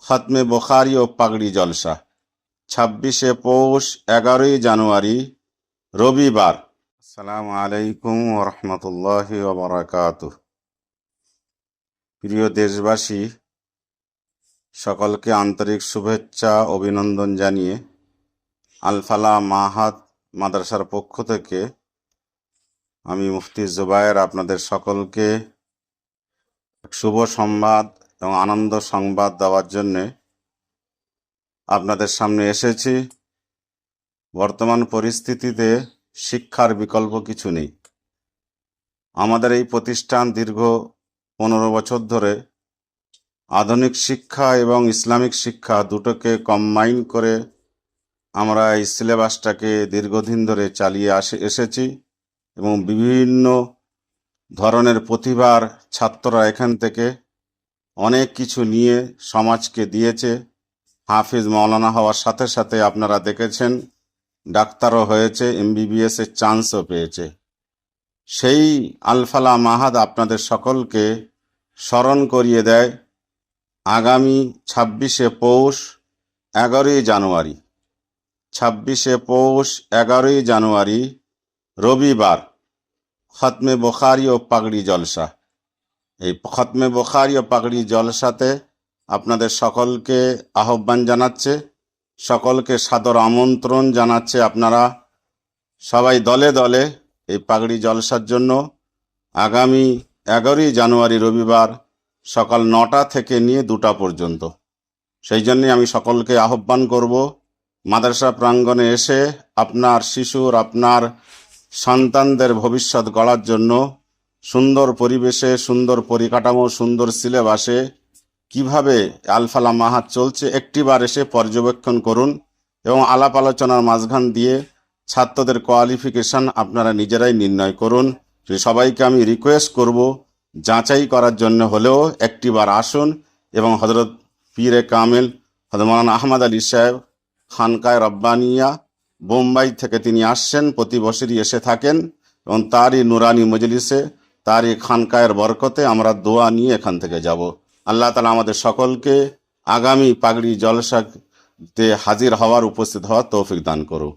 খতমে বুখারী ও পাগড়ি জলসা 26শে পৌষ 11ই জানুয়ারি রবিবার। আসসালামু আলাইকুম ওয়া রাহমাতুল্লাহি ওয়া বারাকাতুহু। প্রিয় দেশবাসী, সকলকে আন্তরিক শুভেচ্ছা অভিনন্দন জানিয়ে আল ফালাহ মাহাদ মাদ্রাসার পক্ষ থেকে আমি মুফতি জুবায়ের আপনাদের সকলকে শুভ সংবাদ এবং আনন্দ সংবাদ দেওয়ার জন্যে আপনাদের সামনে এসেছি। বর্তমান পরিস্থিতিতে শিক্ষার বিকল্প কিছু নেই। আমাদের এই প্রতিষ্ঠান দীর্ঘ 15 বছর ধরে আধুনিক শিক্ষা এবং ইসলামিক শিক্ষা দুটোকে কম্বাইন করে আমরা এই সিলেবাসটাকে দীর্ঘদিন ধরে চালিয়ে এসেছি এবং বিভিন্ন ধরনের প্রতিভার ছাত্ররা এখান থেকে অনেক কিছু নিয়ে সমাজকে দিয়েছে। হাফিজ মাওলানা হওয়ার সাথে সাথে আপনারা দেখেছেন ডাক্তারও হয়েছে, MBBS এর চান্সও পেয়েছে। সেই আল ফালাহ মাহাদ আপনাদের সকলকে স্মরণ করিয়ে দেয় আগামী 26শে পৌষ 11ই জানুয়ারি 26শে পৌষ 11ই জানুয়ারি রবিবার খতমে বুখারী ও পাগড়ি জলসা। এই খতমে বুখারী ও পাগড়ি জলসাতে আপনাদের সকলকে আহ্বান জানাচ্ছে, সকলকে সাদর আমন্ত্রণ জানাচ্ছে। আপনারা সবাই দলে দলে এই পাগড়ি জলসার জন্য আগামী 11ই জানুয়ারি রবিবার সকাল 9টা থেকে নিয়ে 2টা পর্যন্ত, সেই জন্যে আমি সকলকে আহ্বান করব মাদ্রাসা প্রাঙ্গণে এসে আপনার শিশুর, আপনার সন্তানদের ভবিষ্যৎ গড়ার জন্য সুন্দর পরিবেশে, সুন্দর পরিকাঠামো, সুন্দর সিলেবাসে কিভাবে আল ফালাহ মাহাদ চলছে একটিবার এসে পর্যবেক্ষণ করুন এবং আলাপ আলোচনার মাঝখান দিয়ে ছাত্রদের কোয়ালিফিকেশন আপনারা নিজেরাই নির্ণয় করুন। সবাইকে আমি রিকোয়েস্ট করব যাচাই করার জন্য হলেও একটিবার আসুন এবং হযরত পীরে কামেল হযরত মাওলানা আহমদ আলী সাহেব খানকায় রব্বানিয়া বোম্বাই থেকে তিনি আসছেন, প্রতি বছরই এসে থাকেন এবং তারই নুরানি মজলিসে, তারই খানকায়ের বরকতে আমরা দোয়া নিয়ে এখান থেকে যাব। আল্লাহ তাআলা আমাদের সকলকে আগামী পাগড়ি জলসাতে হাজির হওয়ার, উপস্থিত হওয়ার তৌফিক দান করুন।